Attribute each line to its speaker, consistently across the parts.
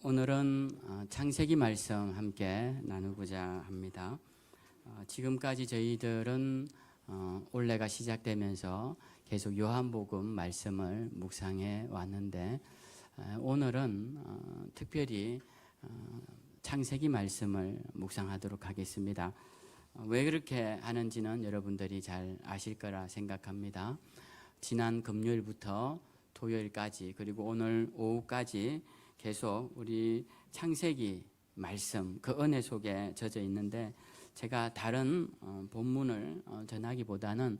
Speaker 1: 오늘은 창세기 말씀 함께 나누고자 합니다. 지금까지 저희들은 올해가 시작되면서 계속 요한복음 말씀을 묵상해 왔는데 오늘은 특별히 창세기 말씀을 묵상하도록 하겠습니다. 왜 그렇게 하는지는 여러분들이 잘 아실 거라 생각합니다. 지난 금요일부터 토요일까지 그리고 오늘 오후까지 계속 우리 창세기 말씀 그 은혜 속에 젖어 있는데 제가 다른 본문을 전하기보다는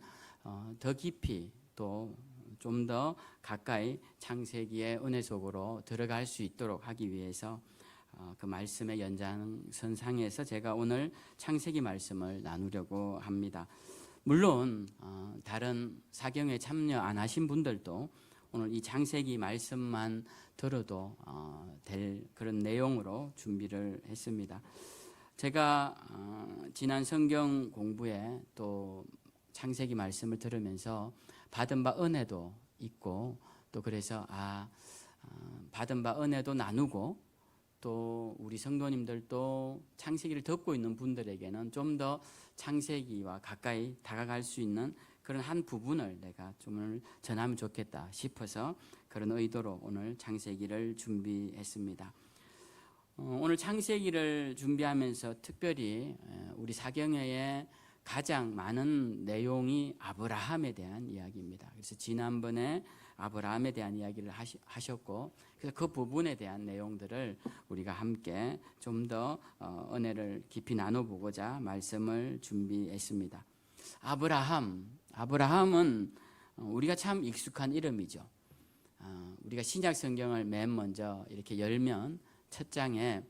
Speaker 1: 더 깊이 또 좀 더 가까이 창세기의 은혜 속으로 들어갈 수 있도록 하기 위해서 그 말씀의 연장선상에서 제가 오늘 창세기 말씀을 나누려고 합니다. 물론 다른 사경에 참여 안 하신 분들도 오늘 이 창세기 말씀만 들어도 될 그런 내용으로 준비를 했습니다. 제가 지난 성경 공부에 또 창세기 말씀을 들으면서 받은 바 은혜도 있고 또 그래서 받은 바 은혜도 나누고 또 우리 성도님들도 창세기를 듣고 있는 분들에게는 좀 더 창세기와 가까이 다가갈 수 있는 그런 한 부분을 내가 좀 전하면 좋겠다 싶어서 그런 의도로 오늘 창세기를 준비했습니다. 오늘 창세기를 준비하면서 특별히 우리 사경회에 가장 많은 내용이 아브라함에 대한 이야기입니다. 그래서 지난번에 아브라함에 대한 이야기를 하셨고 그래서 그 부분에 대한 내용들을 우리가 함께 좀 더 은혜를 깊이 나눠보고자 말씀을 준비했습니다. 아브라함은 우리가 참 익숙한 이름이죠. 우리가 신약 성경을 맨 먼저 이렇게 열면 첫 장에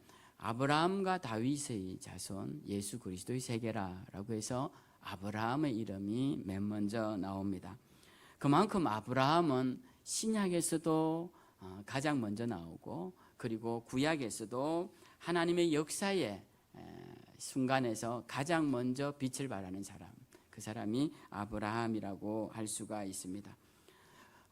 Speaker 1: 아브라함과 다윗의 자손 예수 그리스도의 세계라라고 해서 아브라함의 이름이 맨 먼저 나옵니다. 그만큼 아브라함은 신약에서도 가장 먼저 나오고 그리고 구약에서도 하나님의 역사의 순간에서 가장 먼저 빛을 발하는 사람, 그 사람이 아브라함이라고 할 수가 있습니다.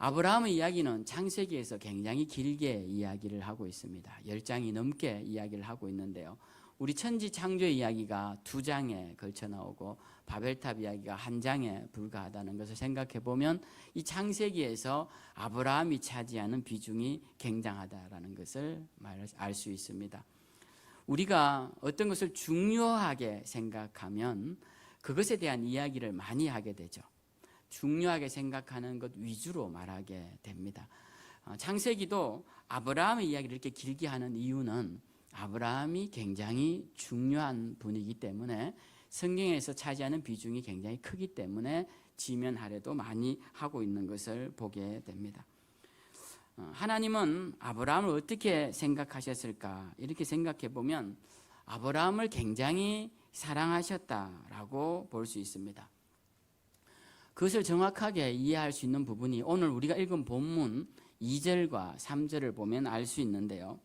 Speaker 1: 아브라함의 이야기는 창세기에서 굉장히 길게 이야기를 하고 있습니다. 10장이 넘게 이야기를 하고 있는데요. 우리 천지 창조의 이야기가 2장에 걸쳐 나오고 바벨탑 이야기가 1장에 불과하다는 것을 생각해 보면 이 창세기에서 아브라함이 차지하는 비중이 굉장하다라는 것을 알 수 있습니다. 우리가 어떤 것을 중요하게 생각하면 그것에 대한 이야기를 많이 하게 되죠. 중요하게 생각하는 것 위주로 말하게 됩니다. 창세기도 아브라함의 이야기를 이렇게 길게 하는 이유는 아브라함이 굉장히 중요한 분이기 때문에 성경에서 차지하는 비중이 굉장히 크기 때문에 지면하래도 많이 하고 있는 것을 보게 됩니다. 하나님은 아브라함을 어떻게 생각하셨을까? 이렇게 생각해 보면 아브라함을 굉장히 사랑하셨다라고 볼 수 있습니다. 그것을 정확하게 이해할 수 있는 부분이 오늘 우리가 읽은 본문 2절과 3절을 보면 알 수 있는데요.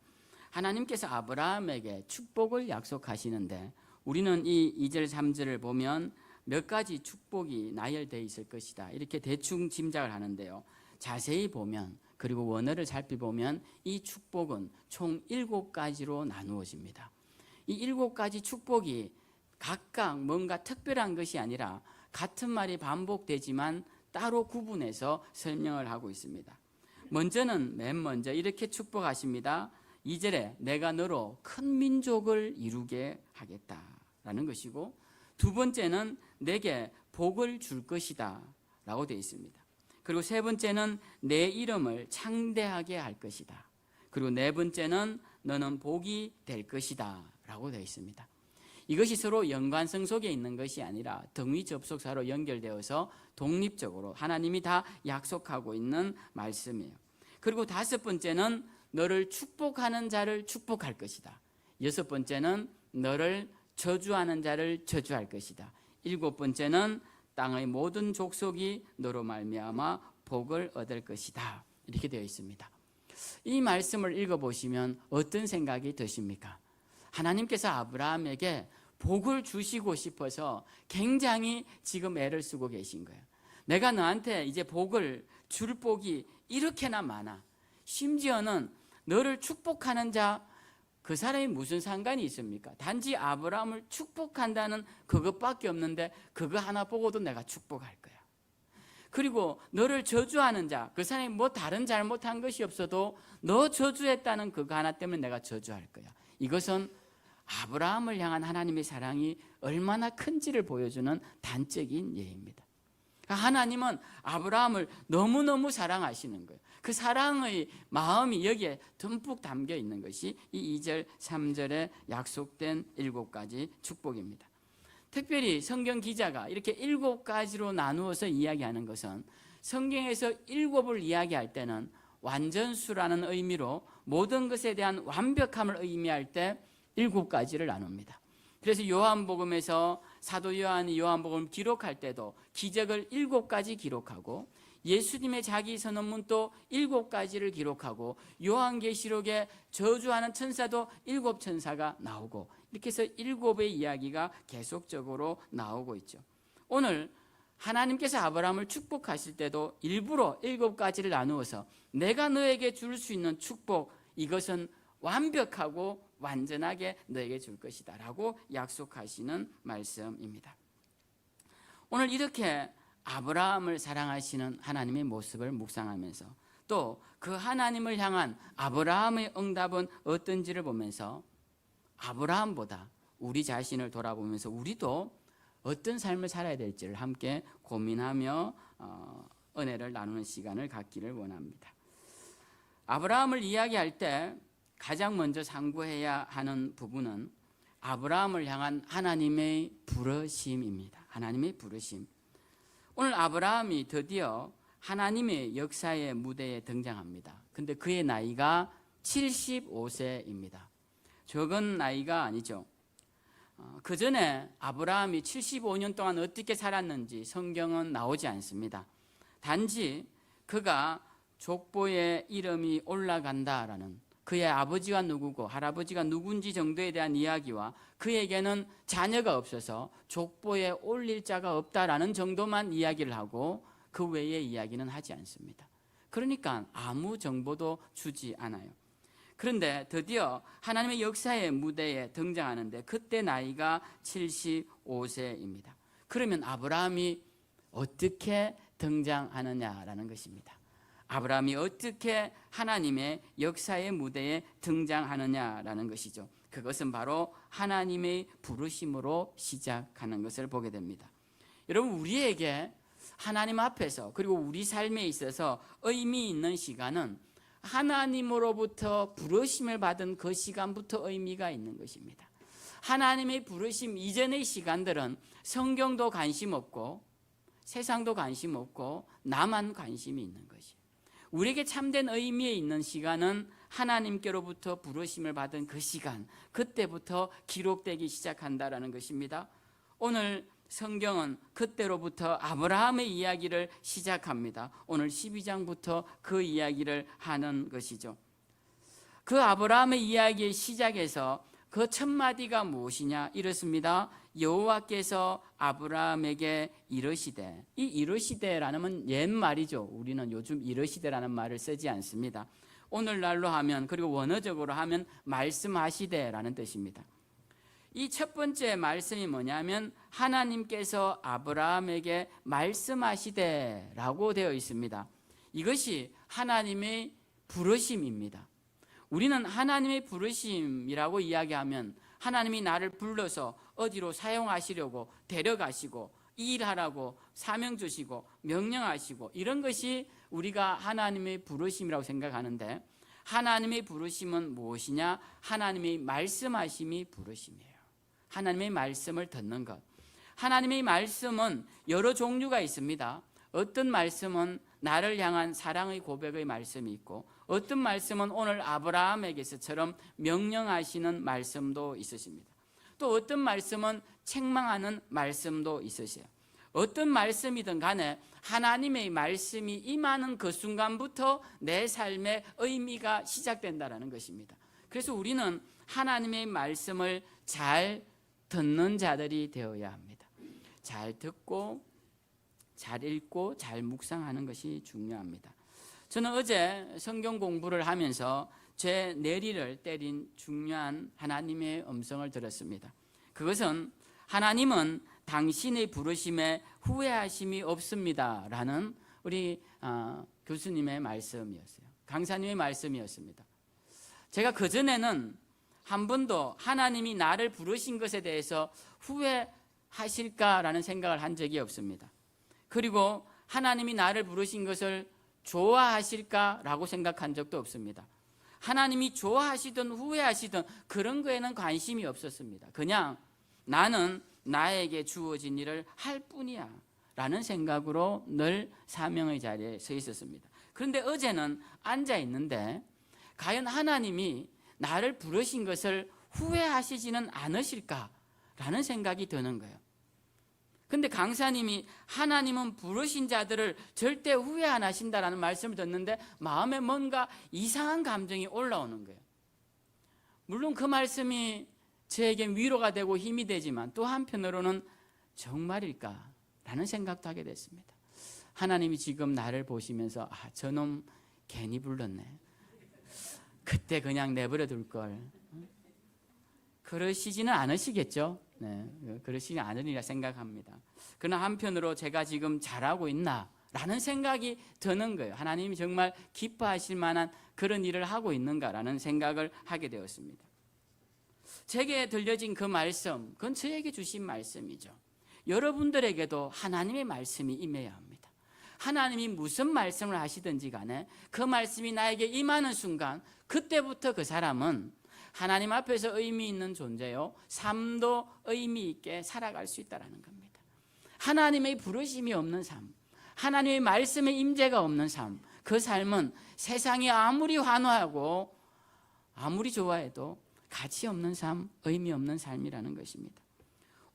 Speaker 1: 하나님께서 아브라함에게 축복을 약속하시는데 우리는 이 2절 3절을 보면 몇 가지 축복이 나열되어 있을 것이다 이렇게 대충 짐작을 하는데요. 자세히 보면 그리고 원어를 살펴보면 이 축복은 총 7가지로 나누어집니다. 이 7가지 축복이 각각 뭔가 특별한 것이 아니라 같은 말이 반복되지만 따로 구분해서 설명을 하고 있습니다. 맨 먼저 이렇게 축복하십니다. 2절에 내가 너로 큰 민족을 이루게 하겠다라는 것이고 두 번째는 내게 복을 줄 것이다 라고 되어 있습니다. 그리고 세 번째는 내 이름을 창대하게 할 것이다. 그리고 네 번째는 너는 복이 될 것이다 라고 되어 있습니다. 이것이 서로 연관성 속에 있는 것이 아니라 등위 접속사로 연결되어서 독립적으로 하나님이 다 약속하고 있는 말씀이에요. 그리고 다섯 번째는 너를 축복하는 자를 축복할 것이다. 여섯 번째는 너를 저주하는 자를 저주할 것이다. 일곱 번째는 땅의 모든 족속이 너로 말미암아 복을 얻을 것이다. 이렇게 되어 있습니다. 이 말씀을 읽어보시면 어떤 생각이 드십니까? 하나님께서 아브라함에게 복을 주시고 싶어서 굉장히 지금 애를 쓰고 계신 거예요. 내가 너한테 이제 복을 줄 복이 이렇게나 많아. 심지어는 너를 축복하는 자, 그 사람이 무슨 상관이 있습니까? 단지 아브라함을 축복한다는 그것밖에 없는데 그거 하나 보고도 내가 축복할 거야. 그리고 너를 저주하는 자, 그 사람이 뭐 다른 잘못한 것이 없어도 너 저주했다는 그거 하나 때문에 내가 저주할 거야. 이것은 아브라함을 향한 하나님의 사랑이 얼마나 큰지를 보여주는 단적인 예입니다. 하나님은 아브라함을 너무너무 사랑하시는 거예요. 그 사랑의 마음이 여기에 듬뿍 담겨 있는 것이 이 2절, 3절에 약속된 7가지 축복입니다. 특별히 성경 기자가 이렇게 7가지로 나누어서 이야기하는 것은 성경에서 7을 이야기할 때는 완전수라는 의미로 모든 것에 대한 완벽함을 의미할 때 7가지를 나눕니다. 그래서 요한복음에서 사도 요한이 요한복음을 기록할 때도 기적을 7가지 기록하고 예수님의 자기 선언문도 7가지를 기록하고 요한계시록에 저주하는 천사도 7천사가 나오고 이렇게 해서 7의 이야기가 계속적으로 나오고 있죠. 오늘 하나님께서 아브라함을 축복하실 때도 일부러 7가지를 나누어서 내가 너에게 줄 수 있는 축복, 이것은 완벽하고 완전하게 너에게 줄 것이다 라고 약속하시는 말씀입니다. 오늘 이렇게 아브라함을 사랑하시는 하나님의 모습을 묵상하면서 또 그 하나님을 향한 아브라함의 응답은 어떤지를 보면서 아브라함보다 우리 자신을 돌아보면서 우리도 어떤 삶을 살아야 될지를 함께 고민하며 은혜를 나누는 시간을 갖기를 원합니다. 아브라함을 이야기할 때 가장 먼저 상고해야 하는 부분은 아브라함을 향한 하나님의 부르심입니다. 하나님의 부르심. 오늘 아브라함이 드디어 하나님의 역사의 무대에 등장합니다. 근데 그의 나이가 75세입니다. 적은 나이가 아니죠. 그 전에 아브라함이 75년 동안 어떻게 살았는지 성경은 나오지 않습니다. 단지 그가 족보에 이름이 올라간다라는, 그의 아버지가 누구고 할아버지가 누군지 정도에 대한 이야기와 그에게는 자녀가 없어서 족보에 올릴 자가 없다라는 정도만 이야기를 하고 그 외의 이야기는 하지 않습니다. 그러니까 아무 정보도 주지 않아요. 그런데 드디어 하나님의 역사의 무대에 등장하는데 그때 나이가 75세입니다. 그러면 아브라함이 어떻게 등장하느냐라는 것입니다. 아브라함이 어떻게 하나님의 역사의 무대에 등장하느냐라는 것이죠. 그것은 바로 하나님의 부르심으로 시작하는 것을 보게 됩니다. 여러분, 우리에게 하나님 앞에서 그리고 우리 삶에 있어서 의미 있는 시간은 하나님으로부터 부르심을 받은 그 시간부터 의미가 있는 것입니다. 하나님의 부르심 이전의 시간들은 성경도 관심 없고 세상도 관심 없고 나만 관심이 있는 것이에요. 우리에게 참된 의미에 있는 시간은 하나님께로부터 부르심을 받은 그 시간, 그때부터 기록되기 시작한다라는 것입니다. 오늘 성경은 그때로부터 아브라함의 이야기를 시작합니다. 오늘 12장부터 그 이야기를 하는 것이죠. 그 아브라함의 이야기의 시작에서 그 첫 마디가 무엇이냐? 이렇습니다. 여호와께서 아브라함에게 이르시되, 이 이르시되라는 옛말이죠. 우리는 요즘 이르시되라는 말을 쓰지 않습니다. 오늘날로 하면, 그리고 원어적으로 하면 말씀하시되라는 뜻입니다. 이 첫 번째 말씀이 뭐냐면 하나님께서 아브라함에게 말씀하시되라고 되어 있습니다. 이것이 하나님의 부르심입니다. 우리는 하나님의 부르심이라고 이야기하면 하나님이 나를 불러서 어디로 사용하시려고 데려가시고 일하라고 사명 주시고 명령하시고 이런 것이 우리가 하나님의 부르심이라고 생각하는데, 하나님의 부르심은 무엇이냐? 하나님의 말씀하심이 부르심이에요. 하나님의 말씀을 듣는 것. 하나님의 말씀은 여러 종류가 있습니다. 어떤 말씀은 나를 향한 사랑의 고백의 말씀이 있고, 어떤 말씀은 오늘 아브라함에게서처럼 명령하시는 말씀도 있으십니다. 또 어떤 말씀은 책망하는 말씀도 있으세요. 어떤 말씀이든 간에 하나님의 말씀이 임하는 그 순간부터 내 삶의 의미가 시작된다는 것입니다. 그래서 우리는 하나님의 말씀을 잘 듣는 자들이 되어야 합니다. 잘 듣고 잘 읽고 잘 묵상하는 것이 중요합니다. 저는 어제 성경 공부를 하면서 제 내리를 때린 중요한 하나님의 음성을 들었습니다. 그것은 하나님은 당신의 부르심에 후회하심이 없습니다 라는 우리 교수님의 말씀이었어요. 강사님의 말씀이었습니다. 제가 그전에는 한 번도 하나님이 나를 부르신 것에 대해서 후회하실까라는 생각을 한 적이 없습니다. 그리고 하나님이 나를 부르신 것을 좋아하실까라고 생각한 적도 없습니다. 하나님이 좋아하시든 후회하시든 그런 거에는 관심이 없었습니다. 그냥 나는 나에게 주어진 일을 할 뿐이야 라는 생각으로 늘 사명의 자리에 서 있었습니다. 그런데 어제는 앉아 있는데 과연 하나님이 나를 부르신 것을 후회하시지는 않으실까라는 생각이 드는 거예요. 근데 강사님이 하나님은 부르신 자들을 절대 후회 안 하신다라는 말씀을 듣는데 마음에 뭔가 이상한 감정이 올라오는 거예요. 물론 그 말씀이 저에게 위로가 되고 힘이 되지만 또 한편으로는 정말일까라는 생각도 하게 됐습니다. 하나님이 지금 나를 보시면서 저놈 괜히 불렀네. 그때 그냥 내버려 둘 걸. 그러시지는 않으시겠죠. 네, 그러시지 않으리라 생각합니다. 그러나 한편으로 제가 지금 잘하고 있나? 라는 생각이 드는 거예요. 하나님이 정말 기뻐하실 만한 그런 일을 하고 있는가라는 생각을 하게 되었습니다. 제게 들려진 그 말씀, 그건 저에게 주신 말씀이죠. 여러분들에게도 하나님의 말씀이 임해야 합니다. 하나님이 무슨 말씀을 하시든지 간에 그 말씀이 나에게 임하는 순간 그때부터 그 사람은 하나님 앞에서 의미 있는 존재요, 삶도 의미 있게 살아갈 수 있다는 겁니다. 하나님의 부르심이 없는 삶, 하나님의 말씀의 임재가 없는 삶, 그 삶은 세상이 아무리 환호하고 아무리 좋아해도 가치 없는 삶, 의미 없는 삶이라는 것입니다.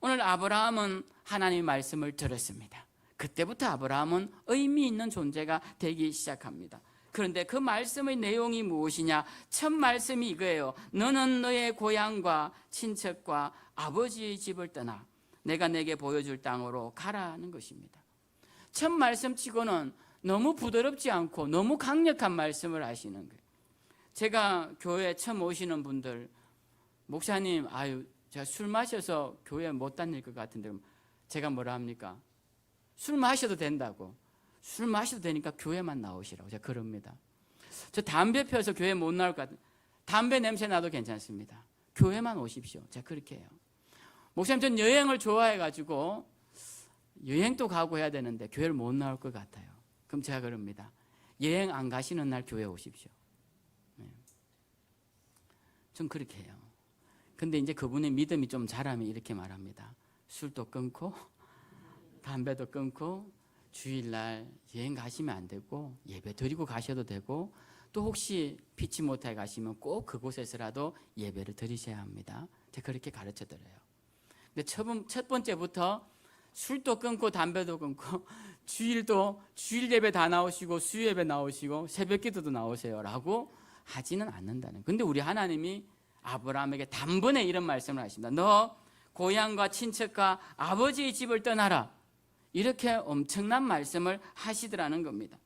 Speaker 1: 오늘 아브라함은 하나님의 말씀을 들었습니다. 그때부터 아브라함은 의미 있는 존재가 되기 시작합니다. 그런데 그 말씀의 내용이 무엇이냐? 첫 말씀이 이거예요. 너는 너의 고향과 친척과 아버지의 집을 떠나 내가 내게 보여줄 땅으로 가라는 것입니다. 첫 말씀치고는 너무 부드럽지 않고 너무 강력한 말씀을 하시는 거예요. 제가 교회에 처음 오시는 분들, 목사님, 제가 술 마셔서 교회 못 다닐 것 같은데 제가 뭐라 합니까? 술 마셔도 된다고. 술 마셔도 되니까 교회만 나오시라고 제가 그럽니다. 저 담배 피워서 교회 못 나올 것 같은데 담배 냄새 나도 괜찮습니다. 교회만 오십시오. 제가 그렇게 해요. 목사님, 전 여행을 좋아해가지고 여행도 가고 해야 되는데 교회를 못 나올 것 같아요. 그럼 제가 그럽니다. 여행 안 가시는 날 교회 오십시오. 네. 전 그렇게 해요. 근데 이제 그분의 믿음이 좀 자라면 이렇게 말합니다. 술도 끊고 담배도 끊고 주일날 여행 가시면 안 되고 예배 드리고 가셔도 되고 또 혹시 피치 못하게 가시면 꼭 그곳에서라도 예배를 드리셔야 합니다. 제가 그렇게 가르쳐 드려요. 근데 첫 번째부터 술도 끊고 담배도 끊고 주일도 주일 예배 다 나오시고 수요 예배 나오시고 새벽 기도도 나오세요라고 하지는 않는다는. 근데 우리 하나님이 아브라함에게 단번에 이런 말씀을 하십니다. 너 고향과 친척과 아버지의 집을 떠나라. 이렇게 엄청난 말씀을 하시더라는 겁니다.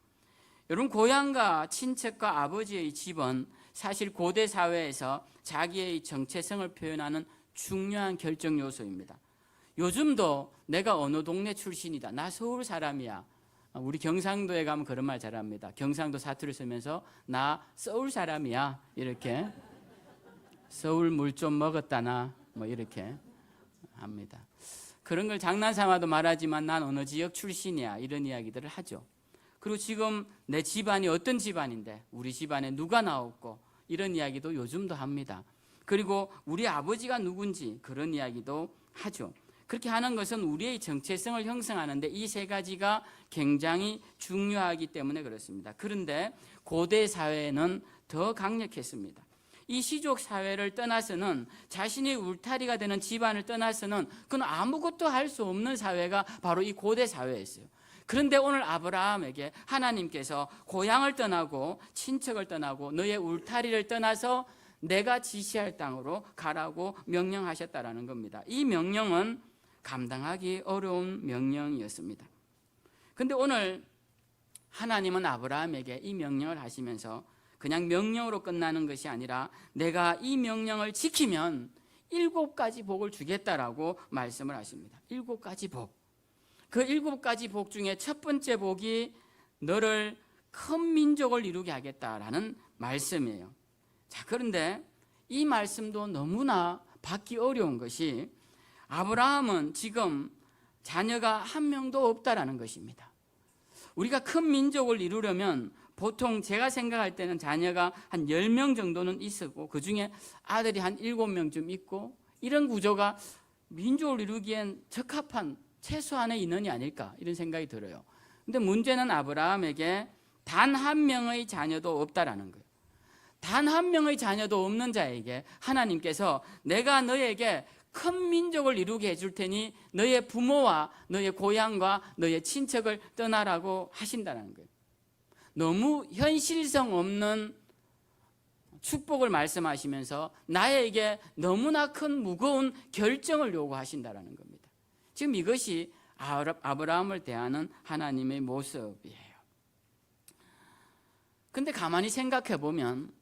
Speaker 1: 여러분, 고향과 친척과 아버지의 집은 사실 고대 사회에서 자기의 정체성을 표현하는 중요한 결정 요소입니다. 요즘도 내가 어느 동네 출신이다, 나 서울 사람이야. 우리 경상도에 가면 그런 말 잘합니다. 경상도 사투리 쓰면서 나 서울 사람이야, 이렇게. 서울 물 좀 먹었다 나, 뭐 이렇게 합니다. 그런 걸 장난삼아도 말하지만 난 어느 지역 출신이야, 이런 이야기들을 하죠. 그리고 지금 내 집안이 어떤 집안인데 우리 집안에 누가 나왔고 이런 이야기도 요즘도 합니다. 그리고 우리 아버지가 누군지 그런 이야기도 하죠. 그렇게 하는 것은 우리의 정체성을 형성하는데 이 세 가지가 굉장히 중요하기 때문에 그렇습니다. 그런데 고대 사회는 더 강력했습니다. 이 시족 사회를 떠나서는 자신의 울타리가 되는 집안을 떠나서는 그건 아무것도 할 수 없는 사회가 바로 이 고대 사회였어요. 그런데 오늘 아브라함에게 하나님께서 고향을 떠나고 친척을 떠나고 너의 울타리를 떠나서 내가 지시할 땅으로 가라고 명령하셨다라는 겁니다. 이 명령은 감당하기 어려운 명령이었습니다. 그런데 오늘 하나님은 아브라함에게 이 명령을 하시면서 그냥 명령으로 끝나는 것이 아니라 내가 이 명령을 지키면 7가지 복을 주겠다라고 말씀을 하십니다. 7가지 복. 그 7가지 복 중에 첫 번째 복이 너를 큰 민족을 이루게 하겠다라는 말씀이에요. 자, 그런데 이 말씀도 너무나 받기 어려운 것이 아브라함은 지금 자녀가 한 명도 없다라는 것입니다. 우리가 큰 민족을 이루려면 보통 제가 생각할 때는 자녀가 한 10명 정도는 있었고 그 중에 아들이 한 7명쯤 있고 이런 구조가 민족을 이루기엔 적합한 최소한의 인원이 아닐까 이런 생각이 들어요. 근데 문제는 아브라함에게 단 한 명의 자녀도 없다라는 거예요. 단 한 명의 자녀도 없는 자에게 하나님께서 내가 너에게 큰 민족을 이루게 해줄 테니 너의 부모와 너의 고향과 너의 친척을 떠나라고 하신다는 거예요. 너무 현실성 없는 축복을 말씀하시면서 나에게 너무나 큰 무거운 결정을 요구하신다는 겁니다. 지금 이것이 아브라함을 대하는 하나님의 모습이에요. 근데 가만히 생각해 보면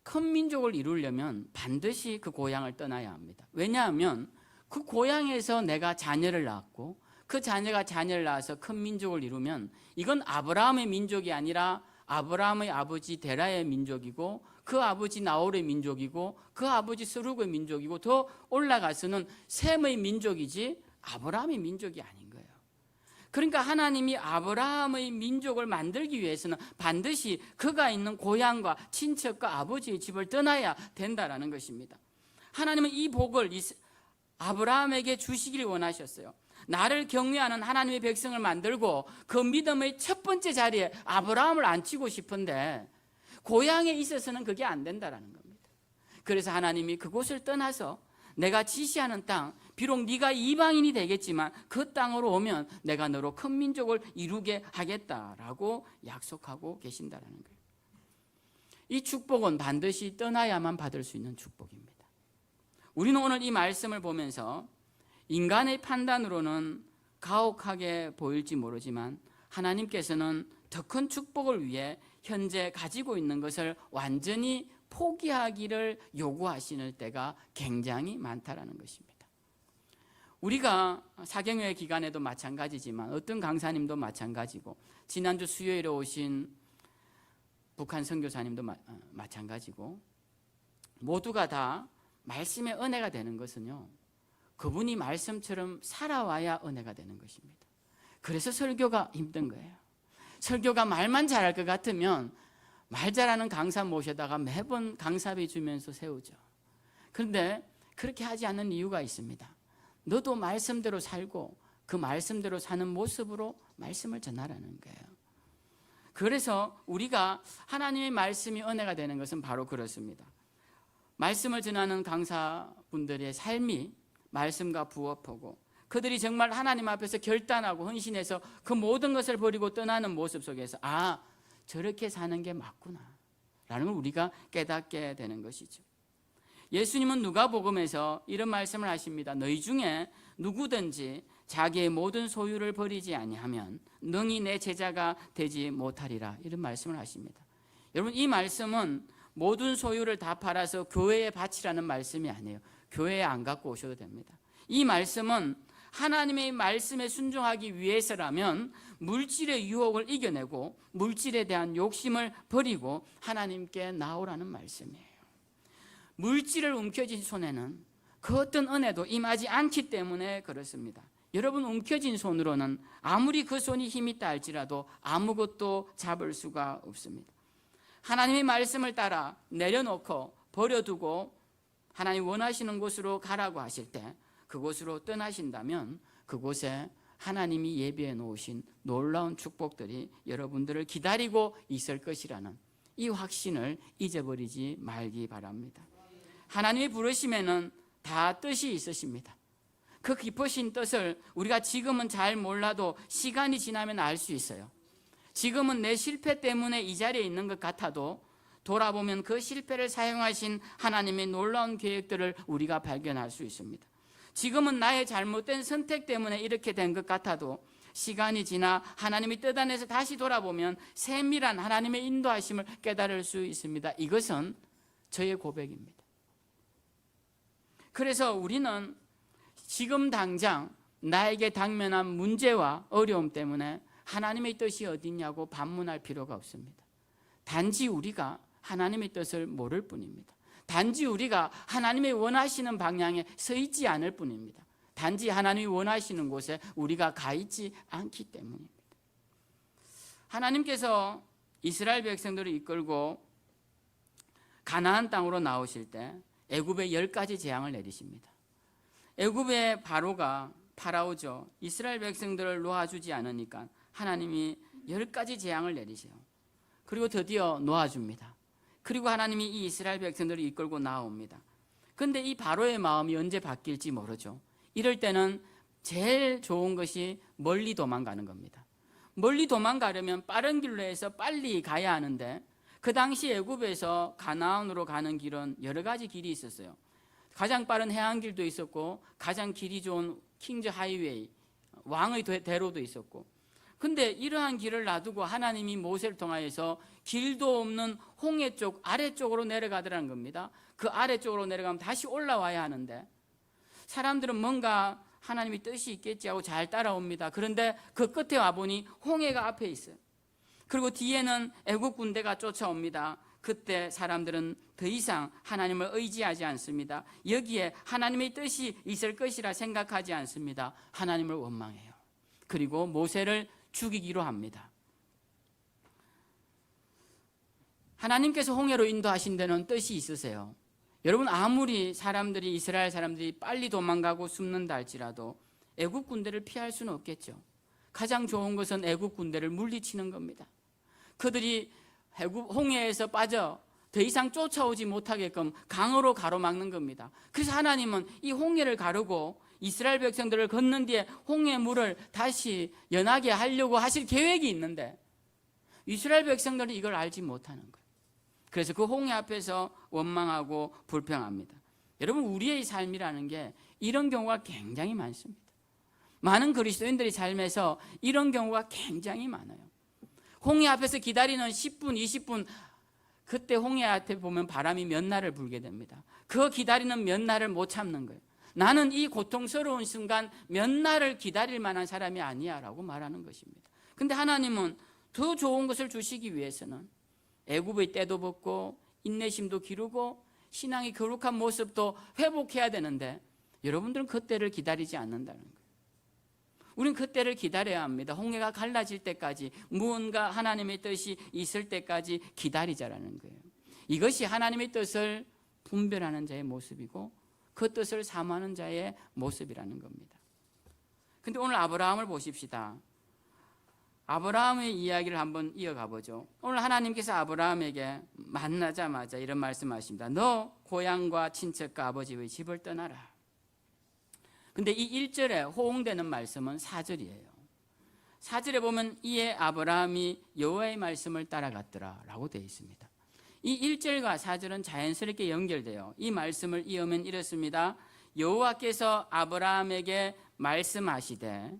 Speaker 1: 큰 민족을 이루려면 반드시 그 고향을 떠나야 합니다. 왜냐하면 그 고향에서 내가 자녀를 낳았고 그 자녀가 자녀를 낳아서 큰 민족을 이루면 이건 아브라함의 민족이 아니라 아브라함의 아버지 데라의 민족이고 그 아버지 나홀의 민족이고 그 아버지 스룩의 민족이고 더 올라가서는 셈의 민족이지 아브라함의 민족이 아닌 거예요. 그러니까 하나님이 아브라함의 민족을 만들기 위해서는 반드시 그가 있는 고향과 친척과 아버지의 집을 떠나야 된다라는 것입니다. 하나님은 이 복을 아브라함에게 주시기를 원하셨어요. 나를 경외하는 하나님의 백성을 만들고 그 믿음의 첫 번째 자리에 아브라함을 앉히고 싶은데 고향에 있어서는 그게 안 된다라는 겁니다. 그래서 하나님이 그곳을 떠나서 내가 지시하는 땅, 비록 네가 이방인이 되겠지만 그 땅으로 오면 내가 너로 큰 민족을 이루게 하겠다라고 약속하고 계신다라는 거예요. 이 축복은 반드시 떠나야만 받을 수 있는 축복입니다. 우리는 오늘 이 말씀을 보면서 인간의 판단으로는 가혹하게 보일지 모르지만 하나님께서는 더 큰 축복을 위해 현재 가지고 있는 것을 완전히 포기하기를 요구하시는 때가 굉장히 많다라는 것입니다. 우리가 사경회 기간에도 마찬가지지만 어떤 강사님도 마찬가지고 지난주 수요일에 오신 북한 선교사님도 마찬가지고 모두가 다 말씀의 은혜가 되는 것은요, 그분이 말씀처럼 살아와야 은혜가 되는 것입니다. 그래서 설교가 힘든 거예요. 설교가 말만 잘할 것 같으면 말 잘하는 강사 모셔다가 매번 강사비 주면서 세우죠. 그런데 그렇게 하지 않는 이유가 있습니다. 너도 말씀대로 살고 그 말씀대로 사는 모습으로 말씀을 전하라는 거예요. 그래서 우리가 하나님의 말씀이 은혜가 되는 것은 바로 그렇습니다. 말씀을 전하는 강사분들의 삶이 말씀과 부합하고 그들이 정말 하나님 앞에서 결단하고 헌신해서 그 모든 것을 버리고 떠나는 모습 속에서 저렇게 사는 게 맞구나 라는 걸 우리가 깨닫게 되는 것이죠. 예수님은 누가복음에서 이런 말씀을 하십니다. 너희 중에 누구든지 자기의 모든 소유를 버리지 아니하면 능히 내 제자가 되지 못하리라, 이런 말씀을 하십니다. 여러분, 이 말씀은 모든 소유를 다 팔아서 교회에 바치라는 말씀이 아니에요. 교회에 안 갖고 오셔도 됩니다. 이 말씀은 하나님의 말씀에 순종하기 위해서라면 물질의 유혹을 이겨내고 물질에 대한 욕심을 버리고 하나님께 나오라는 말씀이에요. 물질을 움켜쥔 손에는 그 어떤 은혜도 임하지 않기 때문에 그렇습니다. 여러분, 움켜쥔 손으로는 아무리 그 손이 힘이 있다 할지라도 아무것도 잡을 수가 없습니다. 하나님의 말씀을 따라 내려놓고 버려두고 하나님 원하시는 곳으로 가라고 하실 때 그곳으로 떠나신다면 그곳에 하나님이 예비해 놓으신 놀라운 축복들이 여러분들을 기다리고 있을 것이라는 이 확신을 잊어버리지 말기 바랍니다. 하나님의 부르심에는 다 뜻이 있으십니다. 그 깊으신 뜻을 우리가 지금은 잘 몰라도 시간이 지나면 알 수 있어요. 지금은 내 실패 때문에 이 자리에 있는 것 같아도 돌아보면 그 실패를 사용하신 하나님의 놀라운 계획들을 우리가 발견할 수 있습니다. 지금은 나의 잘못된 선택 때문에 이렇게 된 것 같아도 시간이 지나 하나님의 뜻 안에서 다시 돌아보면 세밀한 하나님의 인도하심을 깨달을 수 있습니다. 이것은 저의 고백입니다. 그래서 우리는 지금 당장 나에게 당면한 문제와 어려움 때문에 하나님의 뜻이 어디냐고 반문할 필요가 없습니다. 단지 우리가 하나님의 뜻을 모를 뿐입니다. 단지 우리가 하나님의 원하시는 방향에 서 있지 않을 뿐입니다. 단지 하나님이 원하시는 곳에 우리가 가 있지 않기 때문입니다. 하나님께서 이스라엘 백성들을 이끌고 가나안 땅으로 나오실 때 애굽에 10가지 재앙을 내리십니다. 애굽의 파라오죠. 이스라엘 백성들을 놓아주지 않으니까 하나님이 10가지 재앙을 내리세요. 그리고 드디어 놓아줍니다. 그리고 하나님이 이 이스라엘 백성들을 이끌고 나옵니다. 그런데 이 바로의 마음이 언제 바뀔지 모르죠. 이럴 때는 제일 좋은 것이 멀리 도망가는 겁니다. 멀리 도망가려면 빠른 길로 해서 빨리 가야 하는데 그 당시 애굽에서 가나안으로 가는 길은 여러 가지 길이 있었어요. 가장 빠른 해안길도 있었고 가장 길이 좋은 킹즈 하이웨이, 왕의 대로도 있었고, 근데 이러한 길을 놔두고 하나님이 모세를 통하여서 길도 없는 홍해 쪽 아래쪽으로 내려가더라는 겁니다. 그 아래쪽으로 내려가면 다시 올라와야 하는데 사람들은 뭔가 하나님이 뜻이 있겠지 하고 잘 따라옵니다. 그런데 그 끝에 와보니 홍해가 앞에 있어요. 그리고 뒤에는 애국 군대가 쫓아옵니다. 그때 사람들은 더 이상 하나님을 의지하지 않습니다. 여기에 하나님의 뜻이 있을 것이라 생각하지 않습니다. 하나님을 원망해요. 그리고 모세를 죽이기로 합니다. 하나님께서 홍해로 인도하신 데는 뜻이 있으세요. 여러분, 아무리 이스라엘 사람들이 빨리 도망가고 숨는다 할지라도 애국 군대를 피할 수는 없겠죠. 가장 좋은 것은 애국 군대를 물리치는 겁니다. 그들이 홍해에서 빠져 더 이상 쫓아오지 못하게끔 강으로 가로막는 겁니다. 그래서 하나님은 이 홍해를 가르고 이스라엘 백성들을 걷는 뒤에 홍해 물을 다시 연하게 하려고 하실 계획이 있는데 이스라엘 백성들은 이걸 알지 못하는 거예요. 그래서 그 홍해 앞에서 원망하고 불평합니다. 여러분, 우리의 삶이라는 게 이런 경우가 굉장히 많습니다. 많은 그리스도인들의 삶에서 이런 경우가 굉장히 많아요. 홍해 앞에서 기다리는 10분, 20분, 그때 홍해 앞에 보면 바람이 몇 날을 불게 됩니다. 그 기다리는 몇 날을 못 참는 거예요. 나는 이 고통스러운 순간 몇 날을 기다릴 만한 사람이 아니야 라고 말하는 것입니다. 근데 하나님은 더 좋은 것을 주시기 위해서는 애굽의 때도 벗고 인내심도 기르고 신앙의 거룩한 모습도 회복해야 되는데 여러분들은 그 때를 기다리지 않는다는 거예요. 우린 그 때를 기다려야 합니다. 홍해가 갈라질 때까지, 무언가 하나님의 뜻이 있을 때까지 기다리자라는 거예요. 이것이 하나님의 뜻을 분별하는 자의 모습이고 그 뜻을 사모하는 자의 모습이라는 겁니다. 근데 오늘 아브라함을 보십시다. 아브라함의 이야기를 한번 이어가 보죠. 오늘 하나님께서 아브라함에게 만나자마자 이런 말씀하십니다. 너 고향과 친척과 아버지의 집을 떠나라. 근데 이 1절에 호응되는 말씀은 4절이에요. 4절에 보면 이에 아브라함이 여호와의 말씀을 따라갔더라 라고 되어 있습니다. 이 1절과 4절은 자연스럽게 연결돼요. 이 말씀을 이으면 이렇습니다. 여호와께서 아브라함에게 말씀하시되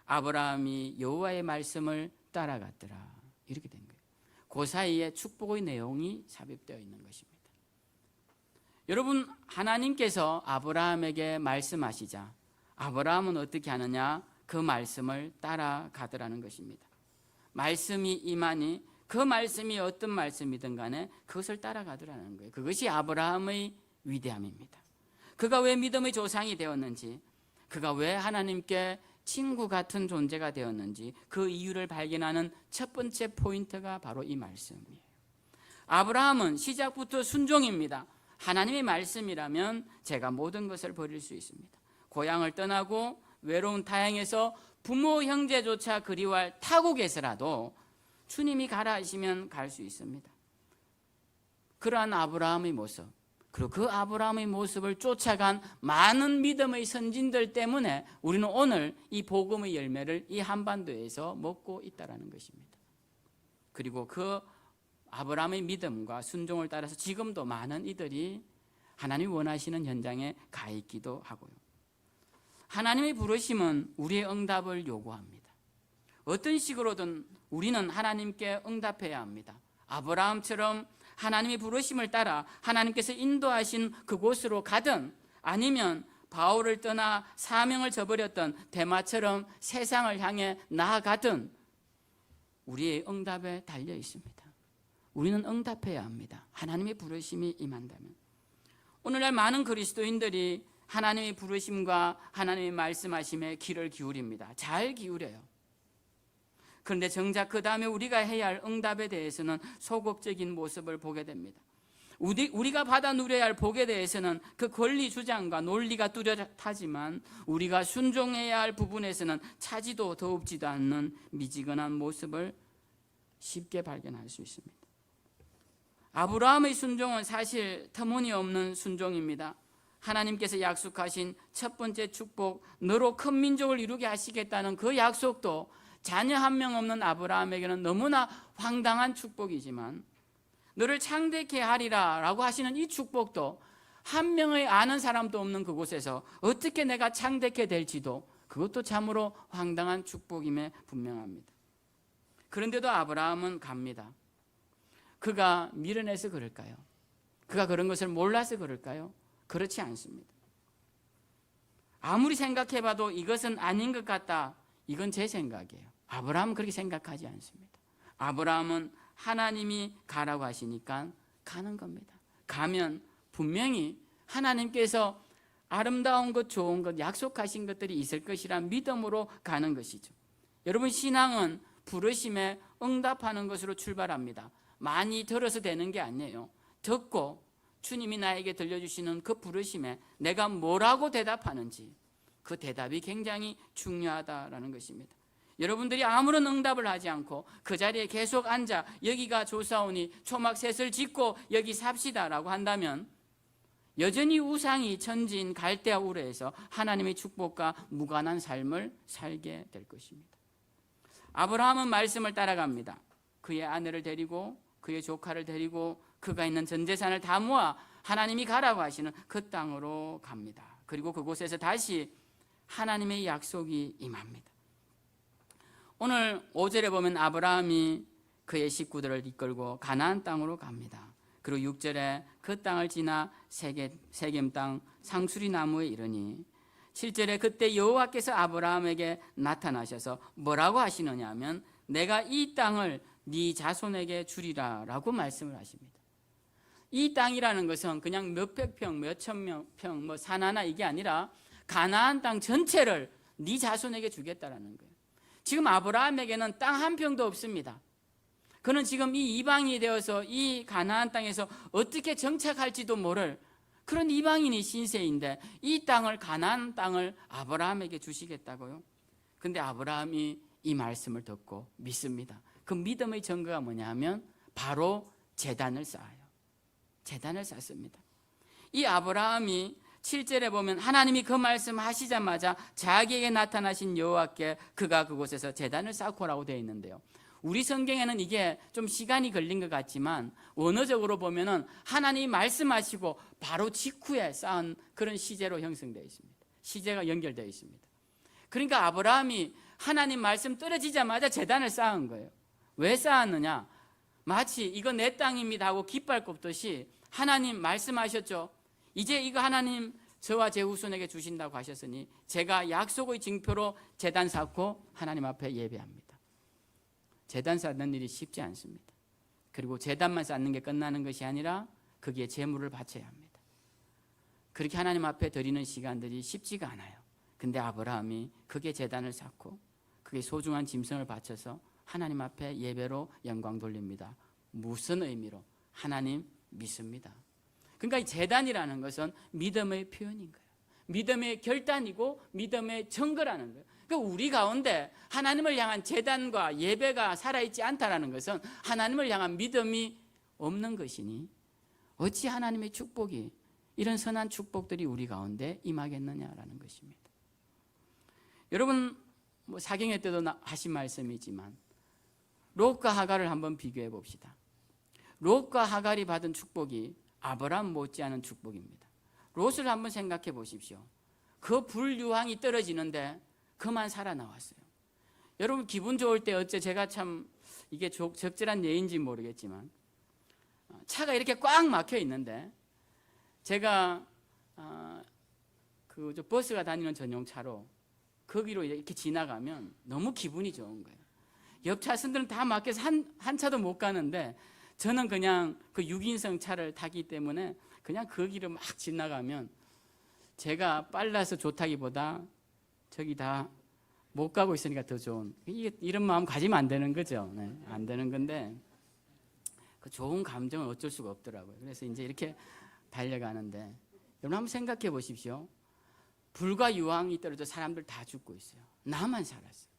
Speaker 1: 아브라함이 여호와의 말씀을 따라갔더라. 이렇게 된 거예요. 그 사이에 축복의 내용이 삽입되어 있는 것입니다. 여러분, 하나님께서 아브라함에게 말씀하시자 아브라함은 어떻게 하느냐? 그 말씀을 따라가더라는 것입니다. 말씀이 임하니 그 말씀이 어떤 말씀이든 간에 그것을 따라가더라는 거예요. 그것이 아브라함의 위대함입니다. 그가 왜 믿음의 조상이 되었는지, 그가 왜 하나님께 친구 같은 존재가 되었는지 그 이유를 발견하는 첫 번째 포인트가 바로 이 말씀이에요. 아브라함은 시작부터 순종입니다. 하나님의 말씀이라면 제가 모든 것을 버릴 수 있습니다. 고향을 떠나고 외로운 타향에서 부모 형제조차 그리워할 타국에서라도 주님이 가라 하시면 갈 수 있습니다. 그러한 아브라함의 모습, 그리고 그 아브라함의 모습을 쫓아간 많은 믿음의 선진들 때문에 우리는 오늘 이 복음의 열매를 이 한반도에서 먹고 있다는 것입니다. 그리고 그 아브라함의 믿음과 순종을 따라서 지금도 많은 이들이 하나님이 원하시는 현장에 가 있기도 하고요. 하나님의 부르심은 우리의 응답을 요구합니다. 어떤 식으로든 우리는 하나님께 응답해야 합니다. 아브라함처럼 하나님의 부르심을 따라 하나님께서 인도하신 그곳으로 가든, 아니면 바울을 떠나 사명을 저버렸던 데마처럼 세상을 향해 나아가든 우리의 응답에 달려 있습니다. 우리는 응답해야 합니다. 하나님의 부르심이 임한다면. 오늘날 많은 그리스도인들이 하나님의 부르심과 하나님의 말씀하심에 귀를 기울입니다. 잘 기울여요. 그런데 정작 그 다음에 우리가 해야 할 응답에 대해서는 소극적인 모습을 보게 됩니다. 우리가 받아 누려야 할 복에 대해서는 그 권리 주장과 논리가 뚜렷하지만 우리가 순종해야 할 부분에서는 차지도 더웁지도 않는 미지근한 모습을 쉽게 발견할 수 있습니다. 아브라함의 순종은 사실 터무니없는 순종입니다. 하나님께서 약속하신 첫 번째 축복, 너로 큰 민족을 이루게 하시겠다는 그 약속도 자녀 한 명 없는 아브라함에게는 너무나 황당한 축복이지만, 너를 창대케 하리라 라고 하시는 이 축복도 한 명의 아는 사람도 없는 그곳에서 어떻게 내가 창대케 될지도, 그것도 참으로 황당한 축복임에 분명합니다. 그런데도 아브라함은 갑니다. 그가 미련해서 그럴까요? 그가 그런 것을 몰라서 그럴까요? 그렇지 않습니다. 아무리 생각해봐도 이것은 아닌 것 같다, 이건 제 생각이에요. 아브라함은 그렇게 생각하지 않습니다. 아브라함은 하나님이 가라고 하시니까 가는 겁니다. 가면 분명히 하나님께서 아름다운 것, 좋은 것, 약속하신 것들이 있을 것이라 믿음으로 가는 것이죠. 여러분, 신앙은 부르심에 응답하는 것으로 출발합니다. 많이 들어서 되는 게 아니에요. 듣고 주님이 나에게 들려주시는 그 부르심에 내가 뭐라고 대답하는지, 그 대답이 굉장히 중요하다라는 것입니다. 여러분들이 아무런 응답을 하지 않고 그 자리에 계속 앉아 여기가 좋사오니 초막셋을 짓고 여기 삽시다라고 한다면 여전히 우상이 천지인 갈대아 우르에서 하나님의 축복과 무관한 삶을 살게 될 것입니다. 아브라함은 말씀을 따라갑니다. 그의 아내를 데리고 그의 조카를 데리고 그가 있는 전 재산을 다 모아 하나님이 가라고 하시는 그 땅으로 갑니다. 그리고 그곳에서 다시 하나님의 약속이 임합니다. 오늘 5절에 보면 아브라함이 그의 식구들을 이끌고 가나안 땅으로 갑니다. 그리고 6절에 그 땅을 지나 세겜 땅 상수리 나무에 이르니, 7절에 그때 여호와께서 아브라함에게 나타나셔서 뭐라고 하시느냐 하면, 내가 이 땅을 네 자손에게 주리라 라고 말씀을 하십니다. 이 땅이라는 것은 그냥 몇백 평, 몇천 평, 뭐 산 하나 이게 아니라 가나안 땅 전체를 네 자손에게 주겠다라는 거예요. 지금 아브라함에게는 땅 한 평도 없습니다. 그는 지금 이 이방인이 되어서 이 가나안 땅에서 어떻게 정착할지도 모를 그런 이방인이 신세인데 이 땅을, 가나안 땅을 아브라함에게 주시겠다고요? 근데 아브라함이 이 말씀을 듣고 믿습니다. 그 믿음의 증거가 뭐냐 하면 바로 제단을 쌓아요. 제단을 쌓습니다. 이 아브라함이 7절에 보면 하나님이 그 말씀 하시자마자 자기에게 나타나신 여호와께 그가 그곳에서 제단을 쌓고라고 되어 있는데요. 우리 성경에는 이게 좀 시간이 걸린 것 같지만 원어적으로 보면은 하나님이 말씀하시고 바로 직후에 쌓은 그런 시제로 형성되어 있습니다. 시제가 연결되어 있습니다. 그러니까 아브라함이 하나님 말씀 떨어지자마자 제단을 쌓은 거예요. 왜 쌓았느냐? 마치 이거 내 땅입니다 하고 깃발 꼽듯이 하나님 말씀하셨죠. 이제 이거 하나님 저와 제 후손에게 주신다고 하셨으니 제가 약속의 징표로 제단 쌓고 하나님 앞에 예배합니다. 제단 쌓는 일이 쉽지 않습니다. 그리고 제단만 쌓는 게 끝나는 것이 아니라 거기에 제물을 바쳐야 합니다. 그렇게 하나님 앞에 드리는 시간들이 쉽지가 않아요. 근데 아브라함이 그게 제단을 쌓고 그게 소중한 짐승을 바쳐서 하나님 앞에 예배로 영광 돌립니다. 무슨 의미로? 하나님 믿습니다. 그러니까 이 제단이라는 것은 믿음의 표현인 거예요. 믿음의 결단이고 믿음의 증거라는 거예요. 그러니까 우리 가운데 하나님을 향한 제단과 예배가 살아있지 않다라는 것은 하나님을 향한 믿음이 없는 것이니 어찌 하나님의 축복이, 이런 선한 축복들이 우리 가운데 임하겠느냐라는 것입니다. 여러분, 뭐 사경회 때도 하신 말씀이지만 롯과 하갈을 한번 비교해 봅시다. 롯과 하갈이 받은 축복이 아브라함 못지않은 축복입니다. 롯을 한번 생각해 보십시오. 그 불유황이 떨어지는데 그만 살아나왔어요. 여러분 기분 좋을 때 어째 제가 참 이게 적절한 예인지 모르겠지만 차가 이렇게 꽉 막혀 있는데 제가 그 버스가 다니는 전용차로 거기로 이렇게 지나가면 너무 기분이 좋은 거예요. 옆 차선들은 다 막혀서 한 차도 못 가는데 저는 그냥 그 6인승 차를 타기 때문에 그냥 그 길을 막 지나가면 제가 빨라서 좋다기보다 저기 다 못 가고 있으니까 더 좋은, 이런 마음 가지면 안 되는 거죠. 네, 안 되는 건데 그 좋은 감정은 어쩔 수가 없더라고요. 그래서 이제 이렇게 달려가는데 여러분 한번 생각해 보십시오. 불과 유황이 떨어져 사람들 다 죽고 있어요. 나만 살았어요.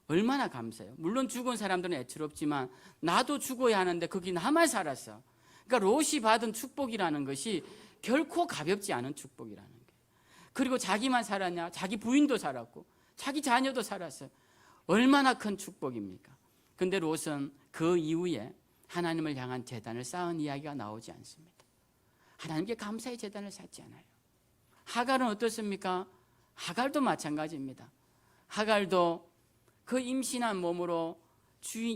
Speaker 1: 얼마나 감사해요. 물론 죽은 사람들은 애처롭지만 나도 죽어야 하는데 거기 나만 살았어. 그러니까 롯이 받은 축복이라는 것이 결코 가볍지 않은 축복이라는 거예요. 그리고 자기만 살았냐? 자기 부인도 살았고 자기 자녀도 살았어요. 얼마나 큰 축복입니까? 근데 롯은 그 이후에 하나님을 향한 제단을 쌓은 이야기가 나오지 않습니다. 하나님께 감사의 제단을 쌓지 않아요. 하갈은 어떻습니까? 하갈도 마찬가지입니다. 하갈도 그 임신한 몸으로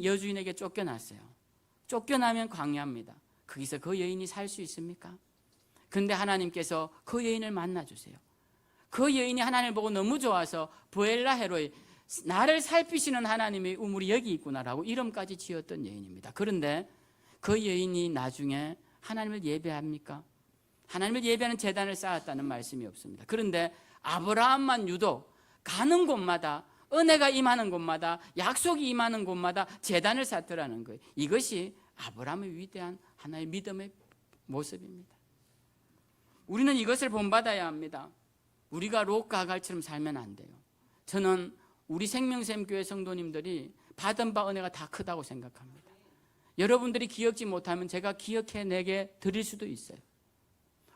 Speaker 1: 여주인에게 쫓겨났어요. 쫓겨나면 광야입니다. 거기서 그 여인이 살 수 있습니까? 그런데 하나님께서 그 여인을 만나주세요. 그 여인이 하나님을 보고 너무 좋아서 부엘라 헤로이, 나를 살피시는 하나님의 우물이 여기 있구나라고 이름까지 지었던 여인입니다. 그런데 그 여인이 나중에 하나님을 예배합니까? 하나님을 예배하는 제단을 쌓았다는 말씀이 없습니다. 그런데 아브라함만 유독 가는 곳마다, 은혜가 임하는 곳마다, 약속이 임하는 곳마다 제단을 쌓더라는 거예요. 이것이 아브라함의 위대한 하나의 믿음의 모습입니다. 우리는 이것을 본받아야 합니다. 우리가 롯과 하갈처럼 살면 안 돼요. 저는 우리 생명샘교회 성도님들이 받은 바 은혜가 다 크다고 생각합니다. 여러분들이 기억지 못하면 제가 기억해내게 드릴 수도 있어요.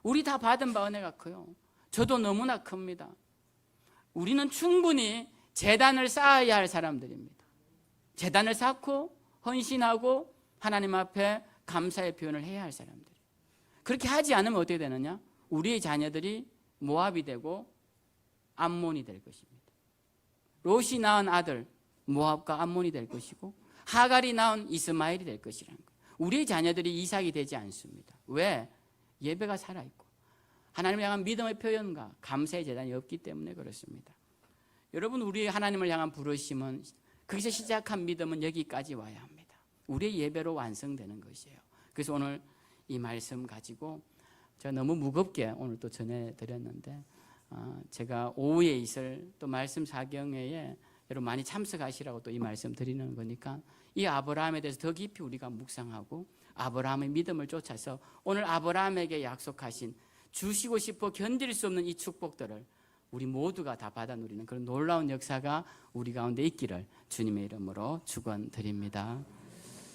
Speaker 1: 우리 다 받은 바 은혜가 커요. 저도 너무나 큽니다. 우리는 충분히 제단을 쌓아야 할 사람들입니다. 제단을 쌓고 헌신하고 하나님 앞에 감사의 표현을 해야 할 사람들이에요. 그렇게 하지 않으면 어떻게 되느냐? 우리의 자녀들이 모압이 되고 암몬이 될 것입니다. 롯이 낳은 아들 모압과 암몬이 될 것이고 하갈이 낳은 이스마엘이 될 것이라는 거예요. 우리의 자녀들이 이삭이 되지 않습니다. 왜? 예배가 살아있고 하나님을 향한 믿음의 표현과 감사의 제단이 없기 때문에 그렇습니다. 여러분, 우리 하나님을 향한 부르심은 거기서 시작한 믿음은 여기까지 와야 합니다. 우리의 예배로 완성되는 것이에요. 그래서 오늘 이 말씀 가지고 제가 너무 무겁게 오늘 또 전해드렸는데 제가 오후에 있을 또 말씀 사경회에 여러분 많이 참석하시라고 또 이 말씀 드리는 거니까 이 아브라함에 대해서 더 깊이 우리가 묵상하고 아브라함의 믿음을 쫓아서 오늘 아브라함에게 약속하신 주시고 싶어 견딜 수 없는 이 축복들을 우리 모두가 다 받아 누리는 그런 놀라운 역사가 우리 가운데 있기를 주님의 이름으로 축원드립니다.